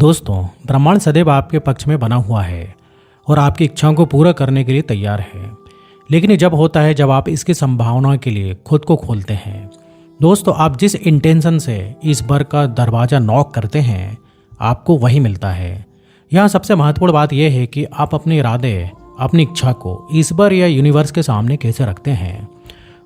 दोस्तों, ब्रह्मांड सदैव आपके पक्ष में बना हुआ है और आपकी इच्छाओं को पूरा करने के लिए तैयार है। लेकिन ये जब होता है जब आप इसकी संभावना के लिए खुद को खोलते हैं। दोस्तों, आप जिस इंटेंशन से इस बार का दरवाज़ा नॉक करते हैं, आपको वही मिलता है। यहाँ सबसे महत्वपूर्ण बात यह है कि आप अपने इरादे, अपनी इच्छा को ईश्वर या यूनिवर्स के सामने कैसे रखते हैं।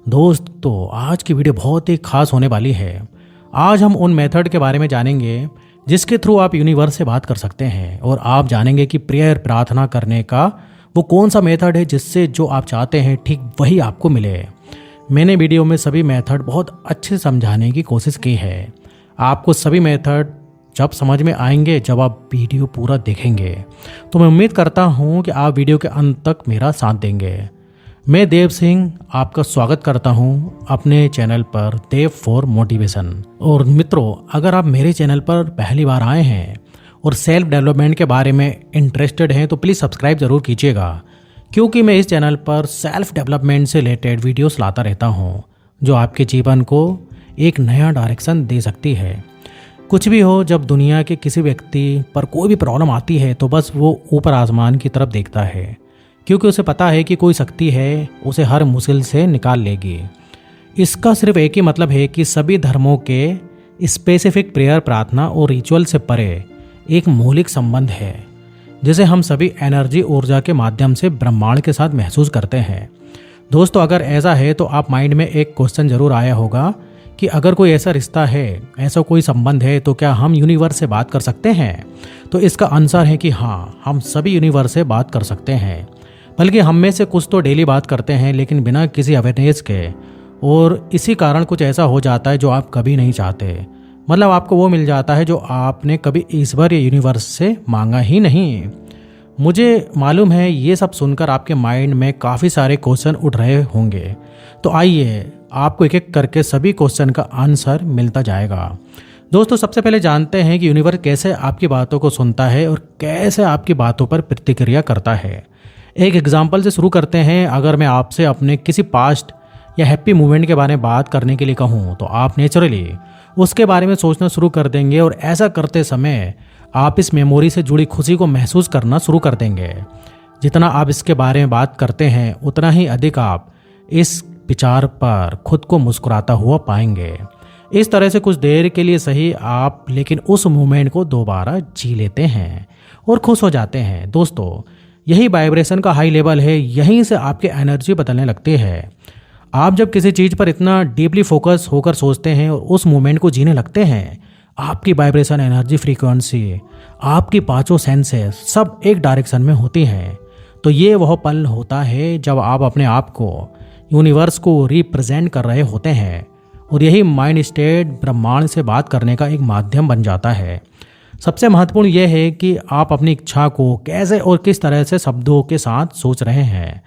दोस्तों, आज की वीडियो बहुत ही खास होने वाली है। आज हम उन मेथड के बारे में जानेंगे जिसके थ्रू आप यूनिवर्स से बात कर सकते हैं, और आप जानेंगे कि प्रेयर प्रार्थना करने का वो कौन सा मेथड है जिससे जो आप चाहते हैं ठीक वही आपको मिले। मैंने वीडियो में सभी मेथड बहुत अच्छे से समझाने की कोशिश की है। आपको सभी मेथड जब समझ में आएंगे जब आप वीडियो पूरा देखेंगे। तो मैं उम्मीद करता हूँ कि आप वीडियो के अंत तक मेरा साथ देंगे। मैं देव सिंह आपका स्वागत करता हूं अपने चैनल पर देव फॉर मोटिवेशन। और मित्रों, अगर आप मेरे चैनल पर पहली बार आए हैं और सेल्फ डेवलपमेंट के बारे में इंटरेस्टेड हैं तो प्लीज़ सब्सक्राइब ज़रूर कीजिएगा, क्योंकि मैं इस चैनल पर सेल्फ डेवलपमेंट से रिलेटेड वीडियोस लाता रहता हूं जो आपके जीवन को एक नया डायरेक्शन दे सकती है। कुछ भी हो, जब दुनिया के किसी व्यक्ति पर कोई भी प्रॉब्लम आती है तो बस वो ऊपर आसमान की तरफ देखता है, क्योंकि उसे पता है कि कोई शक्ति है उसे हर मुश्किल से निकाल लेगी। इसका सिर्फ एक ही मतलब है कि सभी धर्मों के स्पेसिफिक प्रेयर, प्रार्थना और रिचुअल से परे एक मौलिक संबंध है जिसे हम सभी एनर्जी, ऊर्जा के माध्यम से ब्रह्मांड के साथ महसूस करते हैं। दोस्तों, अगर ऐसा है तो आप माइंड में एक क्वेश्चन जरूर आया होगा कि अगर कोई ऐसा रिश्ता है, ऐसा कोई संबंध है, तो क्या हम यूनिवर्स से बात कर सकते हैं? तो इसका आंसर है कि हाँ, हम सभी यूनिवर्स से बात कर सकते हैं। बल्कि हम में से कुछ तो डेली बात करते हैं, लेकिन बिना किसी अवेयरनेस के, और इसी कारण कुछ ऐसा हो जाता है जो आप कभी नहीं चाहते। मतलब आपको वो मिल जाता है जो आपने कभी ईश्वर या यूनिवर्स से मांगा ही नहीं। मुझे मालूम है ये सब सुनकर आपके माइंड में काफ़ी सारे क्वेश्चन उठ रहे होंगे। तो आइए आपको एक एक करके सभी क्वेश्चन का आंसर मिलता जाएगा। दोस्तों, सबसे पहले जानते हैं कि यूनिवर्स कैसे आपकी बातों को सुनता है और कैसे आपकी बातों पर प्रतिक्रिया करता है। एक एग्जाम्पल से शुरू करते हैं। अगर मैं आपसे अपने किसी पास्ट या हैप्पी मोमेंट के बारे में बात करने के लिए कहूँ तो आप नेचुरली उसके बारे में सोचना शुरू कर देंगे, और ऐसा करते समय आप इस मेमोरी से जुड़ी खुशी को महसूस करना शुरू कर देंगे। जितना आप इसके बारे में बात करते हैं उतना ही अधिक आप इस विचार पर खुद को मुस्कुराता हुआ पाएंगे। इस तरह से कुछ देर के लिए सही आप, लेकिन उस मोमेंट को दोबारा जी लेते हैं और खुश हो जाते हैं। दोस्तों, यही वाइब्रेशन का हाई लेवल है। यहीं से आपकी एनर्जी बदलने लगती है। आप जब किसी चीज़ पर इतना डीपली फोकस होकर सोचते हैं और उस मोमेंट को जीने लगते हैं, आपकी वाइब्रेशन, एनर्जी, फ्रीक्वेंसी, आपकी पांचों सेंसेस सब एक डायरेक्शन में होती हैं। तो ये वह पल होता है जब आप अपने आप को, यूनिवर्स को रिप्रेजेंट कर रहे होते हैं, और यही माइंड स्टेट ब्रह्मांड से बात करने का एक माध्यम बन जाता है। सबसे महत्वपूर्ण यह है कि आप अपनी इच्छा को कैसे और किस तरह से शब्दों के साथ सोच रहे हैं,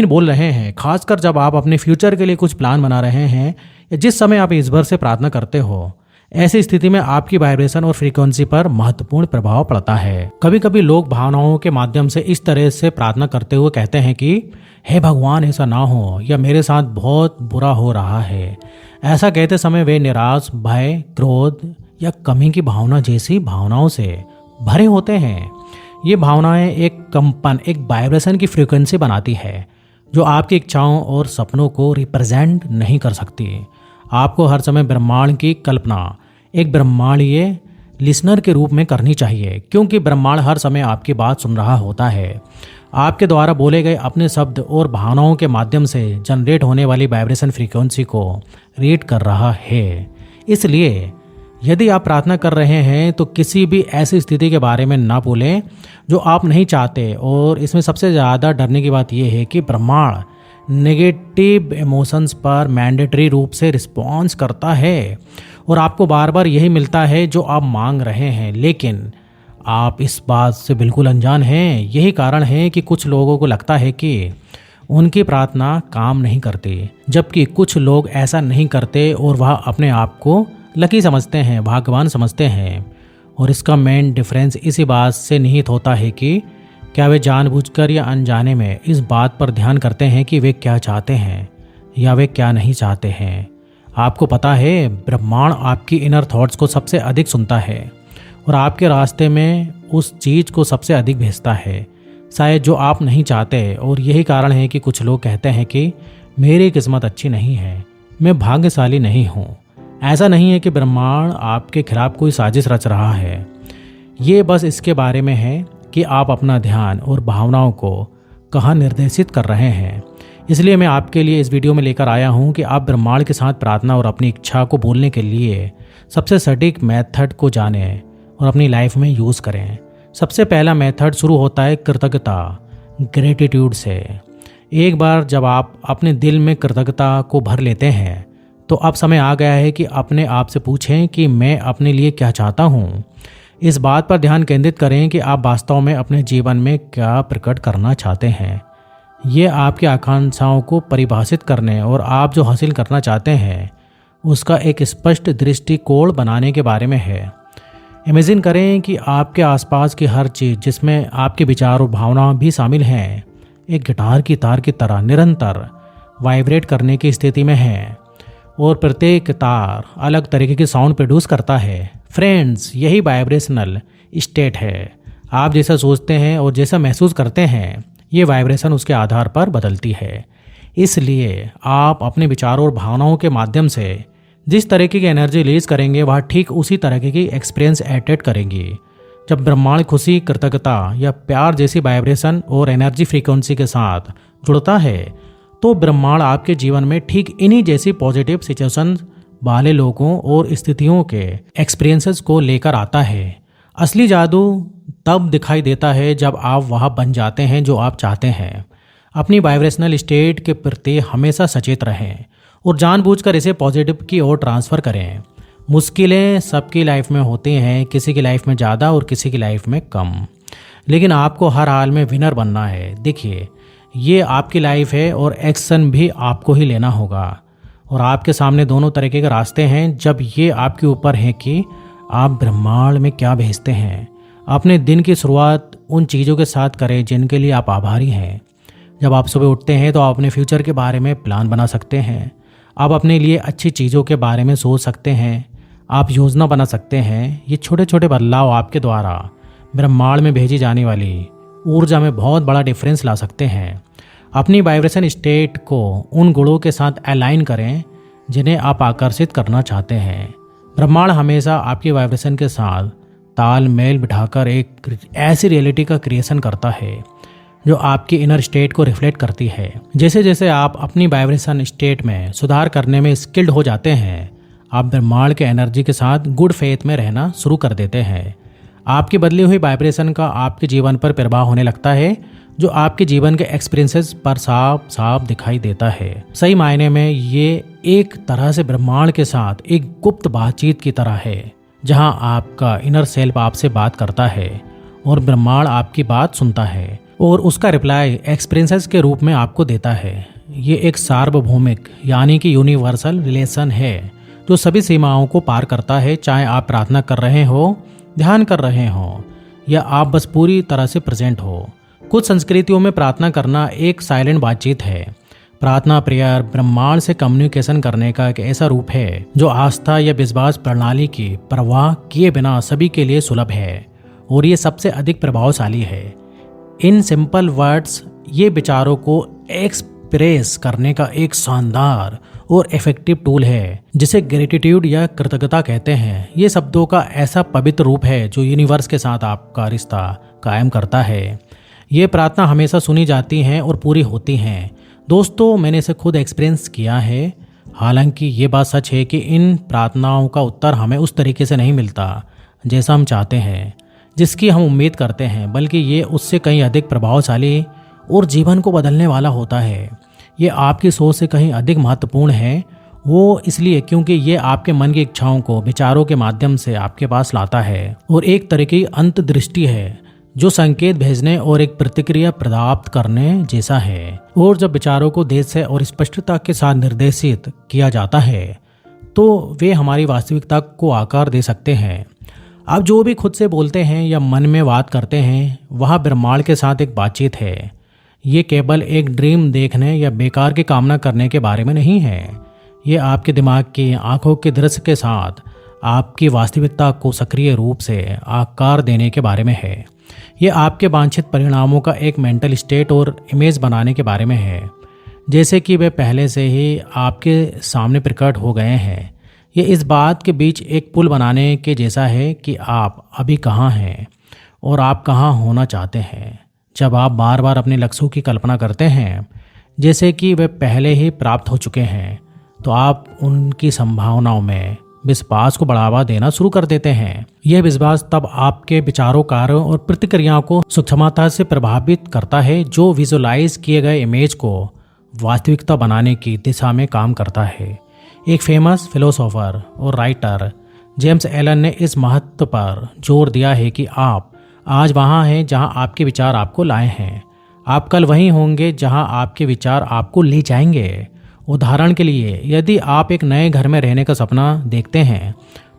बोल रहे हैं। खासकर जब आप अपने फ्यूचर के लिए कुछ प्लान बना रहे हैं या जिस समय आप ईश्वर से प्रार्थना करते हो, ऐसी स्थिति में आपकी वाइब्रेशन और फ्रीक्वेंसी पर महत्वपूर्ण प्रभाव पड़ता है। कभी कभी लोग भावनाओं के माध्यम से इस तरह से प्रार्थना करते हुए कहते हैं कि हे भगवान, ऐसा ना हो, या मेरे साथ बहुत बुरा हो रहा है। ऐसा कहते समय वे निराश, भय, क्रोध या कमी की भावना जैसी भावनाओं से भरे होते हैं। ये भावनाएं एक कंपन, एक वाइब्रेशन की फ्रीक्वेंसी बनाती है जो आपकी इच्छाओं और सपनों को रिप्रेजेंट नहीं कर सकती। आपको हर समय ब्रह्मांड की कल्पना एक ब्रह्मांडीय लिसनर के रूप में करनी चाहिए, क्योंकि ब्रह्मांड हर समय आपकी बात सुन रहा होता है। आपके द्वारा बोले गए अपने शब्द और भावनाओं के माध्यम से जनरेट होने वाली वाइब्रेशन फ्रीक्वेंसी को रीड कर रहा है। इसलिए यदि आप प्रार्थना कर रहे हैं तो किसी भी ऐसी स्थिति के बारे में ना बोलें जो आप नहीं चाहते। और इसमें सबसे ज़्यादा डरने की बात यह है कि ब्रह्मांड नेगेटिव इमोशंस पर मैंडेटरी रूप से रिस्पॉन्स करता है, और आपको बार बार यही मिलता है जो आप मांग रहे हैं, लेकिन आप इस बात से बिल्कुल अनजान हैं। यही कारण है कि कुछ लोगों को लगता है कि उनकी प्रार्थना काम नहीं करती, जबकि कुछ लोग ऐसा नहीं करते और वह अपने आप को लकी समझते हैं, भाग्यवान समझते हैं। और इसका मेन डिफरेंस इसी बात से निहित होता है कि क्या वे जानबूझकर या अनजाने में इस बात पर ध्यान करते हैं कि वे क्या चाहते हैं या वे क्या नहीं चाहते हैं। आपको पता है, ब्रह्मांड आपकी इनर थॉट्स को सबसे अधिक सुनता है और आपके रास्ते में उस चीज़ को सबसे अधिक भेजता है, शायद जो आप नहीं चाहते। और यही कारण है कि कुछ लोग कहते हैं कि मेरी किस्मत अच्छी नहीं है, मैं भाग्यशाली नहीं हूँ। ऐसा नहीं है कि ब्रह्मांड आपके खिलाफ कोई साजिश रच रहा है, ये बस इसके बारे में है कि आप अपना ध्यान और भावनाओं को कहाँ निर्देशित कर रहे हैं। इसलिए मैं आपके लिए इस वीडियो में लेकर आया हूँ कि आप ब्रह्मांड के साथ प्रार्थना और अपनी इच्छा को बोलने के लिए सबसे सटीक मेथड को जानें और अपनी लाइफ में यूज़ करें। सबसे पहला मेथड शुरू होता है कृतज्ञता, ग्रेटिट्यूड से। एक बार जब आप अपने दिल में कृतज्ञता को भर लेते हैं तो अब समय आ गया है कि अपने आप से पूछें कि मैं अपने लिए क्या चाहता हूँ। इस बात पर ध्यान केंद्रित करें कि आप वास्तव में अपने जीवन में क्या प्रकट करना चाहते हैं। ये आपकी आकांक्षाओं को परिभाषित करने और आप जो हासिल करना चाहते हैं उसका एक स्पष्ट दृष्टिकोण बनाने के बारे में है। इमेजिन करें कि आपके आसपास की हर चीज़, जिसमें आपके विचार और भावना भी शामिल हैं, एक गिटार की तार की तरह निरंतर वाइब्रेट करने की स्थिति में है और प्रत्येक तार अलग तरीके की साउंड प्रोड्यूस करता है। फ्रेंड्स, यही वाइब्रेशनल स्टेट है। आप जैसा सोचते हैं और जैसा महसूस करते हैं, ये वाइब्रेशन उसके आधार पर बदलती है। इसलिए आप अपने विचारों और भावनाओं के माध्यम से जिस तरीके की एनर्जी रिलीज करेंगे वह ठीक उसी तरीके की एक्सपीरियंस एटेट करेंगी। जब ब्रह्मांड खुशी, कृतज्ञता या प्यार जैसी वाइब्रेशन और एनर्जी फ्रीक्वेंसी के साथ जुड़ता है तो ब्रह्मांड आपके जीवन में ठीक इन्हीं जैसी पॉजिटिव सिचुएशन वाले लोगों और स्थितियों के एक्सपीरियंसेस को लेकर आता है। असली जादू तब दिखाई देता है जब आप वहाँ बन जाते हैं जो आप चाहते हैं। अपनी वाइब्रेशनल स्टेट के प्रति हमेशा सचेत रहें और जानबूझकर इसे पॉजिटिव की ओर ट्रांसफ़र करें। मुश्किलें सबकी लाइफ में होती हैं, किसी की लाइफ में ज़्यादा और किसी की लाइफ में कम, लेकिन आपको हर हाल में विनर बनना है। देखिए, ये आपकी लाइफ है और एक्शन भी आपको ही लेना होगा और आपके सामने दोनों तरीके के रास्ते हैं। जब ये आपके ऊपर है कि आप ब्रह्मांड में क्या भेजते हैं। अपने दिन की शुरुआत उन चीज़ों के साथ करें जिनके लिए आप आभारी हैं। जब आप सुबह उठते हैं तो आप अपने फ्यूचर के बारे में प्लान बना सकते हैं। आप अपने लिए अच्छी चीज़ों के बारे में सोच सकते हैं। आप योजना बना सकते हैं। ये छोटे छोटे बदलाव आपके द्वारा ब्रह्मांड में भेजी जाने वाली ऊर्जा में बहुत बड़ा डिफरेंस ला सकते हैं। अपनी वाइब्रेशन स्टेट को उन गुणों के साथ अलाइन करें जिन्हें आप आकर्षित करना चाहते हैं। ब्रह्मांड हमेशा आपकी वाइब्रेशन के साथ तालमेल बिठाकर एक ऐसी रियलिटी का क्रिएशन करता है जो आपकी इनर स्टेट को रिफ्लेक्ट करती है। जैसे जैसे आप अपनी वाइब्रेशन स्टेट में सुधार करने में स्किल्ड हो जाते हैं, आप ब्रह्मांड के एनर्जी के साथ गुड फेथ में रहना शुरू कर देते हैं। आपकी बदली हुई वाइब्रेशन का आपके जीवन पर प्रभाव होने लगता है जो आपके जीवन के एक्सपीरियंसेस पर साफ साफ दिखाई देता है। सही मायने में ये एक तरह से ब्रह्मांड के साथ एक गुप्त बातचीत की तरह है जहां आपका इनर सेल्फ आपसे बात करता है और ब्रह्मांड आपकी बात सुनता है और उसका रिप्लाई एक्सपीरियंसेस के रूप में आपको देता है। ये एक सार्वभौमिक यानी कि यूनिवर्सल रिलेशन है जो सभी सीमाओं को पार करता है, चाहे आप प्रार्थना कर रहे हो, ध्यान कर रहे हो या आप बस पूरी तरह से प्रेजेंट हो। कुछ संस्कृतियों में प्रार्थना करना एक साइलेंट बातचीत है। प्रार्थना प्रेयर ब्रह्मांड से कम्युनिकेशन करने का एक ऐसा रूप है जो आस्था या विश्वास प्रणाली की परवाह किए बिना सभी के लिए सुलभ है और ये सबसे अधिक प्रभावशाली है। इन सिंपल वर्ड्स, ये विचारों को एक्सप्रेस करने का एक शानदार और इफेक्टिव टूल है जिसे ग्रेटिट्यूड या कृतज्ञता कहते हैं। ये शब्दों का ऐसा पवित्र रूप है जो यूनिवर्स के साथ आपका रिश्ता कायम करता है। ये प्रार्थना हमेशा सुनी जाती हैं और पूरी होती हैं। दोस्तों, मैंने इसे खुद एक्सपीरियंस किया है। हालांकि ये बात सच है कि इन प्रार्थनाओं का उत्तर हमें उस तरीके से नहीं मिलता जैसा हम चाहते हैं, जिसकी हम उम्मीद करते हैं, बल्कि ये उससे कहीं अधिक प्रभावशाली और जीवन को बदलने वाला होता है। ये आपकी सोच से कहीं अधिक महत्वपूर्ण है। वो इसलिए क्योंकि ये आपके मन की इच्छाओं को विचारों के माध्यम से आपके पास लाता है और एक तरह की अंतर्दृष्टि है जो संकेत भेजने और एक प्रतिक्रिया प्राप्त करने जैसा है। और जब विचारों को देश से और स्पष्टता के साथ निर्देशित किया जाता है तो वे हमारी वास्तविकता को आकार दे सकते हैं। आप जो भी खुद से बोलते हैं या मन में बात करते हैं वह ब्रह्मांड के साथ एक बातचीत है। ये केवल एक ड्रीम देखने या बेकार की कामना करने के बारे में नहीं है। ये आपके दिमाग की आंखों के दृश्य के साथ आपकी वास्तविकता को सक्रिय रूप से आकार देने के बारे में है। ये आपके वांछित परिणामों का एक मेंटल स्टेट और इमेज बनाने के बारे में है, जैसे कि वे पहले से ही आपके सामने प्रकट हो गए हैं। ये इस बात के बीच एक पुल बनाने के जैसा है कि आप अभी कहाँ हैं और आप कहाँ होना चाहते हैं। जब आप बार बार अपने लक्ष्यों की कल्पना करते हैं जैसे कि वे पहले ही प्राप्त हो चुके हैं, तो आप उनकी संभावनाओं में विश्वास को बढ़ावा देना शुरू कर देते हैं। यह विश्वास तब आपके विचारों, कार्यों और प्रतिक्रियाओं को सूक्ष्मता से प्रभावित करता है, जो विजुलाइज किए गए इमेज को वास्तविकता बनाने की दिशा में काम करता है। एक फेमस फिलोसोफर और राइटर जेम्स एलन ने इस महत्व पर जोर दिया है कि आप आज वहाँ हैं जहाँ आपके विचार आपको लाए हैं। आप कल वहीं होंगे जहाँ आपके विचार आपको ले जाएंगे। उदाहरण के लिए, यदि आप एक नए घर में रहने का सपना देखते हैं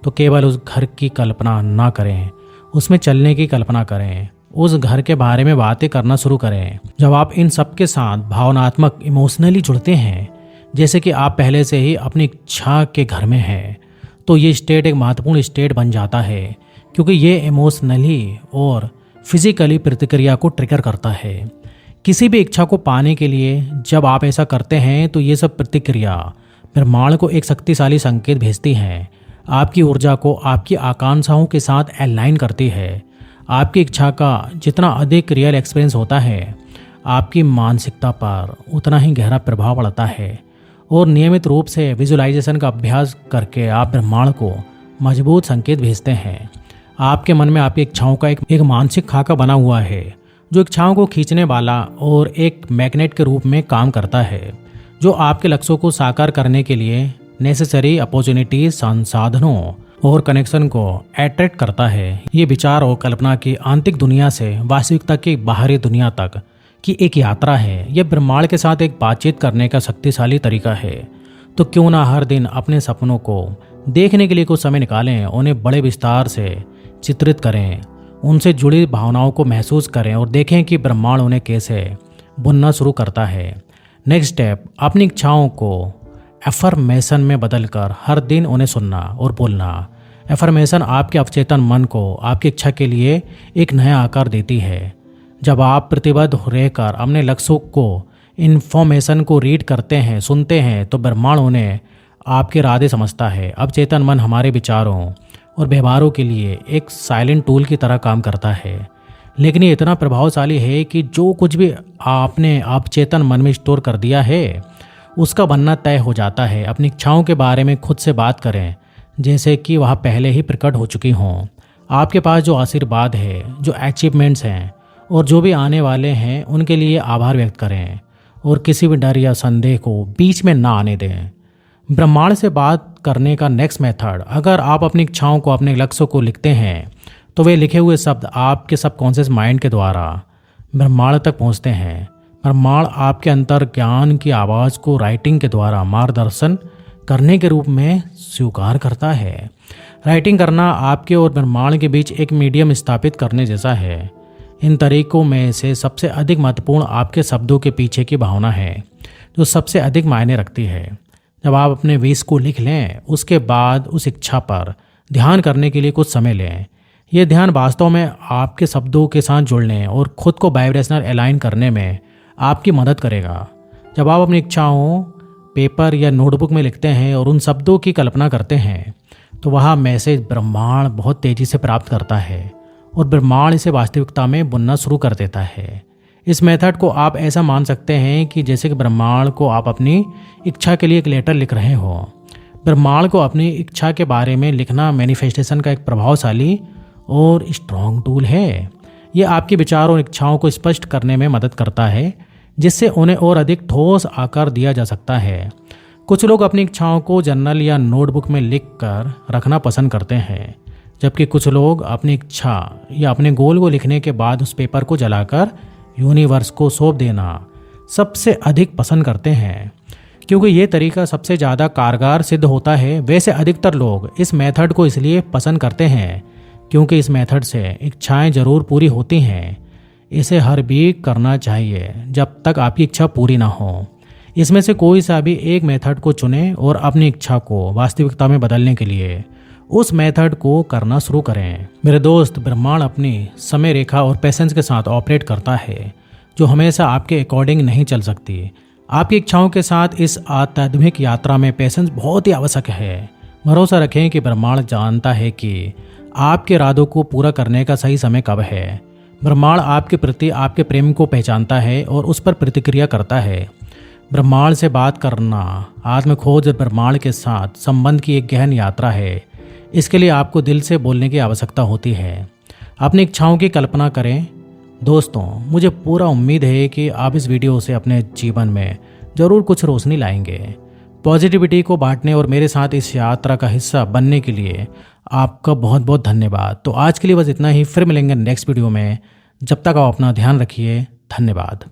तो केवल उस घर की कल्पना ना करें, उसमें चलने की कल्पना करें। उस घर के बारे में बातें करना शुरू करें। जब आप इन सब के साथ भावनात्मक इमोशनली जुड़ते हैं, जैसे कि आप पहले से ही अपनी इच्छा के घर में हैं, तो ये स्टेट एक महत्वपूर्ण स्टेट बन जाता है, क्योंकि ये इमोशनली और फिजिकली प्रतिक्रिया को ट्रिगर करता है। किसी भी इच्छा को पाने के लिए जब आप ऐसा करते हैं तो ये सब प्रतिक्रिया ब्रह्मांड को एक शक्तिशाली संकेत भेजती हैं। आपकी ऊर्जा को आपकी आकांक्षाओं के साथ अलाइन करती है। आपकी इच्छा का जितना अधिक रियल एक्सपीरियंस होता है, आपकी मानसिकता पर उतना ही गहरा प्रभाव पड़ता है। और नियमित रूप से विजुलाइजेशन का अभ्यास करके आप ब्रह्मांड को मजबूत संकेत भेजते हैं। आपके मन में आपकी इच्छाओं का एक मानसिक खाका बना हुआ है, जो इच्छाओं को खींचने वाला और एक मैग्नेट के रूप में काम करता है, जो आपके लक्ष्यों को साकार करने के लिए नेसेसरी अपॉर्चुनिटीज, संसाधनों और कनेक्शन को अट्रैक्ट करता है। ये विचार और कल्पना की आंतरिक दुनिया से वास्तविकता की बाहरी दुनिया तक की एक यात्रा है। यह ब्रह्मांड के साथ एक बातचीत करने का शक्तिशाली तरीका है। तो क्यों ना हर दिन अपने सपनों को देखने के लिए कुछ समय निकालें, उन्हें बड़े विस्तार से चित्रित करें, उनसे जुड़ी भावनाओं को महसूस करें और देखें कि ब्रह्मांड उन्हें कैसे बुनना शुरू करता है। नेक्स्ट स्टेप, अपनी इच्छाओं को एफर्मेशन में बदलकर हर दिन उन्हें सुनना और बोलना। एफर्मेशन आपके अवचेतन मन को आपकी इच्छा के लिए एक नया आकार देती है। जब आप प्रतिबद्ध रहकर अपने लक्ष्यों को इन्फॉर्मेशन को रीड करते हैं, सुनते हैं, तो ब्रह्मांड उन्हें आपके इरादे समझता है। अवचेतन मन हमारे विचारों और व्यवहारों के लिए एक साइलेंट टूल की तरह काम करता है, लेकिन ये इतना प्रभावशाली है कि जो कुछ भी आपने अवचेतन मन में स्टोर कर दिया है उसका बनना तय हो जाता है। अपनी इच्छाओं के बारे में खुद से बात करें जैसे कि वह पहले ही प्रकट हो चुकी हों। आपके पास जो आशीर्वाद है, जो अचीवमेंट्स हैं और जो भी आने वाले हैं, उनके लिए आभार व्यक्त करें और किसी भी डर या संदेह को बीच में ना आने दें। ब्रह्मांड से बात करने का नेक्स्ट मेथड, अगर आप अपनी इच्छाओं को, अपने लक्ष्यों को लिखते हैं तो वे लिखे हुए शब्द आपके सबकॉन्शियस माइंड के द्वारा ब्रह्मांड तक पहुंचते हैं। ब्रह्मांड आपके अंतर ज्ञान की आवाज़ को राइटिंग के द्वारा मार्गदर्शन करने के रूप में स्वीकार करता है। राइटिंग करना आपके और ब्रह्मांड के बीच एक मीडियम स्थापित करने जैसा है। इन तरीकों में से सबसे अधिक महत्वपूर्ण आपके शब्दों के पीछे की भावना है, जो सबसे अधिक मायने रखती है। जब आप अपने विश को लिख लें, उसके बाद उस इच्छा पर ध्यान करने के लिए कुछ समय लें। यह ध्यान वास्तव में आपके शब्दों के साथ जुड़ने और खुद को वाइब्रेशनल अलाइन करने में आपकी मदद करेगा। जब आप अपनी इच्छाओं पेपर या नोटबुक में लिखते हैं और उन शब्दों की कल्पना करते हैं, तो वह मैसेज ब्रह्मांड बहुत तेज़ी से प्राप्त करता है और ब्रह्मांड इसे वास्तविकता में बुनना शुरू कर देता है। इस मेथड को आप ऐसा मान सकते हैं कि जैसे कि ब्रह्मांड को आप अपनी इच्छा के लिए एक लेटर लिख रहे हो। ब्रह्मांड को अपनी इच्छा के बारे में लिखना मैनिफेस्टेशन का एक प्रभावशाली और स्ट्रॉन्ग टूल है। यह आपके विचारों और इच्छाओं को स्पष्ट करने में मदद करता है, जिससे उन्हें और अधिक ठोस आकार दिया जा सकता है। कुछ लोग अपनी इच्छाओं को जर्नल या नोटबुक में लिख कर रखना पसंद करते हैं, जबकि कुछ लोग अपनी इच्छा या अपने गोल को लिखने के बाद उस पेपर को जलाकर यूनिवर्स को सौंप देना सबसे अधिक पसंद करते हैं, क्योंकि ये तरीका सबसे ज़्यादा कारगर सिद्ध होता है। वैसे अधिकतर लोग इस मेथड को इसलिए पसंद करते हैं क्योंकि इस मेथड से इच्छाएं ज़रूर पूरी होती हैं। इसे हर वीक करना चाहिए जब तक आपकी इच्छा पूरी ना हो। इसमें से कोई सा भी एक मेथड को चुनें और अपनी इच्छा को वास्तविकता में बदलने के लिए उस मेथड को करना शुरू करें। मेरे दोस्त, ब्रह्मांड अपनी समय रेखा और पेशेंस के साथ ऑपरेट करता है, जो हमेशा आपके अकॉर्डिंग नहीं चल सकती। आपकी इच्छाओं के साथ इस आध्यात्मिक यात्रा में पेशेंस बहुत ही आवश्यक है। भरोसा रखें कि ब्रह्मांड जानता है कि आपके इरादों को पूरा करने का सही समय कब है। ब्रह्मांड आपके प्रति आपके प्रेम को पहचानता है और उस पर प्रतिक्रिया करता है। ब्रह्मांड से बात करना आत्मखोज और ब्रह्मांड के साथ संबंध की एक गहन यात्रा है। इसके लिए आपको दिल से बोलने की आवश्यकता होती है। अपनी इच्छाओं की कल्पना करें। दोस्तों, मुझे पूरा उम्मीद है कि आप इस वीडियो से अपने जीवन में ज़रूर कुछ रोशनी लाएंगे। पॉजिटिविटी को बांटने और मेरे साथ इस यात्रा का हिस्सा बनने के लिए आपका बहुत बहुत धन्यवाद। तो आज के लिए बस इतना ही। फिर मिलेंगे नेक्स्ट वीडियो में। जब तक आप अपना ध्यान रखिए। धन्यवाद।